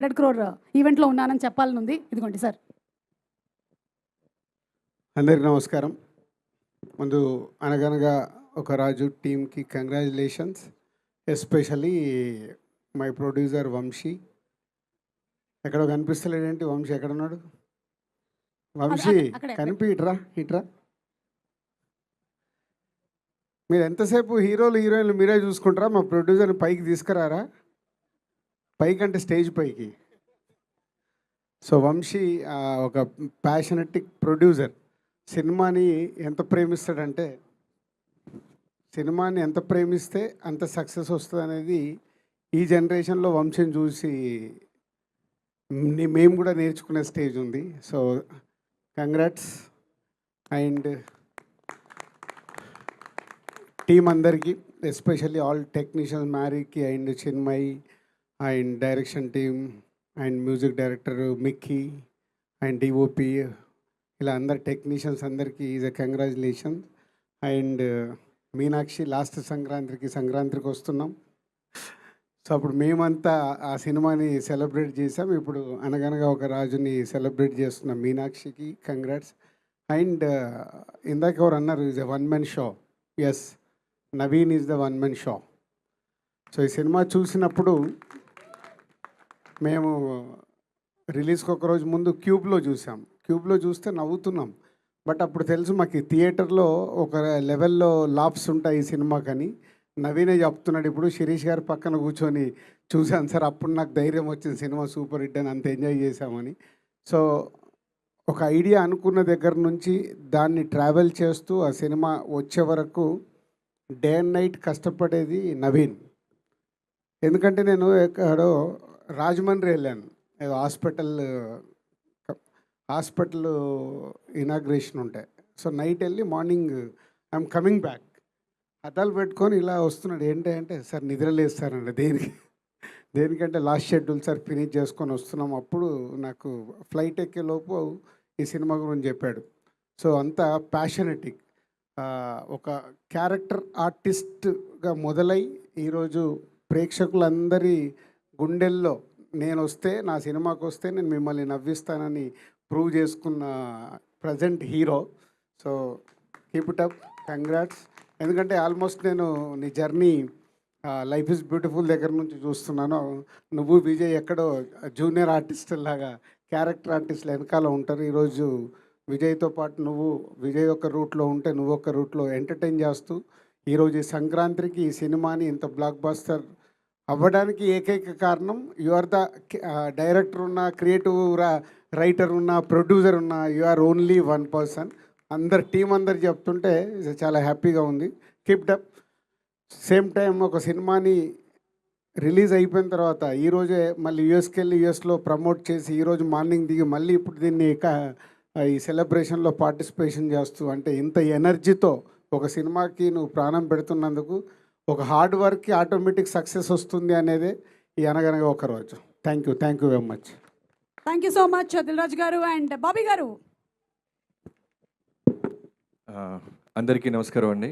100 crore ఈవెంట్లో ఉన్నానని చెప్పాలని ఉంది. ఇదిగోండి సార్. అందరికీ నమస్కారం. ముందు అనగనగా ఒక రాజు టీమ్కి congratulations, especially my producer Vamsi. ఎక్కడో కనిపిస్తలేడేంటి? వంశీ ఎక్కడున్నాడు? వంశీ కనిపి ఇట్రా. మీరు ఎంతసేపు హీరోలు హీరోయిన్లు మీరే చూసుకుంటారా? మా ప్రొడ్యూసర్ని పైకి తీసుకురారా? పైకి అంటే స్టేజ్ పైకి. సో వంశీ ఒక ప్యాషనెటిక్ ప్రొడ్యూసర్. సినిమాని ఎంత ప్రేమిస్తే అంత సక్సెస్ వస్తుంది అనేది ఈ జనరేషన్లో వంశీని చూసి మేము కూడా నేర్చుకునే స్టేజ్ ఉంది. So congrats. అండ్ టీమ్ అందరికీ, ఎస్పెషల్లీ ఆల్ టెక్నీషియన్స్, మ్యారీకి and Chinmayi and direction team and music director Mickey and DOP, ఇలా అందరు టెక్నీషియన్స్ అందరికీ is a congratulation. And Meenakshi last సంక్రాంతికి వస్తున్నాం. సో అప్పుడు మేమంతా ఆ సినిమాని సెలబ్రేట్ చేసాం. ఇప్పుడు అనగనగా ఒక రాజుని సెలబ్రేట్ చేస్తున్నాం. మీనాక్షికి కంగ్రాట్స్. అండ్ ఇందాక ఎవరు అన్నారు, is a 1 man show. Yes, Naveen is the 1 man show. So ఈ సినిమా చూసినప్పుడు మేము రిలీజ్కి ఒక రోజు ముందు క్యూబ్లో చూస్తే నవ్వుతున్నాం. బట్ అప్పుడు తెలుసు మాకు థియేటర్లో ఒక లెవెల్లో లాప్స్ ఉంటాయి ఈ సినిమాకని. నవీనే చెప్తున్నాడు ఇప్పుడు, శిరీష్ గారి పక్కన కూర్చొని చూశాను సార్, అప్పుడు నాకు ధైర్యం వచ్చింది, సినిమా సూపర్ హిట్ అని, అంత ఎంజాయ్ చేశామని. సో ఒక ఐడియా అనుకున్న దగ్గర నుంచి దాన్ని ట్రావెల్ చేస్తూ ఆ సినిమా వచ్చే వరకు డే అండ్ నైట్ కష్టపడేది నవీన్. ఎందుకంటే నేను ఎక్కడో రాజమండ్రి వెళ్ళాను, ఏదో హాస్పిటల్ ఇనాగ్రేషన్ ఉంటాయి. సో నైట్ వెళ్ళి మార్నింగ్ ఐఎమ్ కమింగ్ బ్యాక్, అద్దాలు పెట్టుకొని ఇలా వస్తున్నాడు. ఏంటంటే సార్ నిద్రలేస్తారండి. దేనికంటే లాస్ట్ షెడ్యూల్ సార్ ఫినిష్ చేసుకొని వస్తున్నాం. అప్పుడు నాకు ఫ్లైట్ ఎక్కేలోపు ఈ సినిమా గురించి చెప్పాడు. సో అంత ప్యాషనెటిక్, ఒక క్యారెక్టర్ ఆర్టిస్ట్గా మొదలై ఈరోజు ప్రేక్షకులందరి గుండెల్లో నా సినిమాకి వస్తే నేను మిమ్మల్ని నవ్విస్తానని ప్రూవ్ చేసుకున్న present hero. So keep it up, congrats. ఎందుకంటే ఆల్మోస్ట్ నేను నీ జర్నీ లైఫ్ ఈజ్ బ్యూటిఫుల్ దగ్గర నుంచి చూస్తున్నాను. నువ్వు విజయ్ ఎక్కడో జూనియర్ ఆర్టిస్ట్ లాగా క్యారెక్టర్ ఆర్టిస్టులు వెనకాల ఉంటారు. ఈరోజు విజయ్తో పాటు విజయ్ ఒక రూట్లో ఉంటే నువ్వు ఒక రూట్లో ఎంటర్టైన్ చేస్తూ ఈరోజు ఈ సంక్రాంతికి ఈ సినిమాని ఇంత బ్లాక్ బస్టర్ అవ్వడానికి ఏకైక కారణం, యు ఆర్ ద డైరెక్టర్ ఉన్న, క్రియేటివ్ రైటర్ ఉన్న, ప్రొడ్యూసర్ ఉన్న, you are only 1 person. Team అందరు చెప్తుంటే చాలా హ్యాపీగా ఉంది. Keep up. సేమ్ టైం ఒక సినిమాని రిలీజ్ అయిపోయిన తర్వాత ఈరోజే మళ్ళీ యూఎస్కి వెళ్ళి యూఎస్లో ప్రమోట్ చేసి ఈరోజు మార్నింగ్ దిగి మళ్ళీ ఇప్పుడు దీన్ని ఈ సెలబ్రేషన్లో పార్టిసిపేషన్ చేస్తూ, అంటే ఇంత ఎనర్జీతో ఒక సినిమాకి నువ్వు ప్రాణం పెడుతున్నందుకు, ఒక హార్డ్ వర్క్కి ఆటోమేటిక్ సక్సెస్ వస్తుంది అనేదే ఈ అనగనగా ఒక రోజు. Thank you very much. Thank you so much Dil Raju గారు అండ్ బాబీ గారు. అందరికీ నమస్కారం అండి.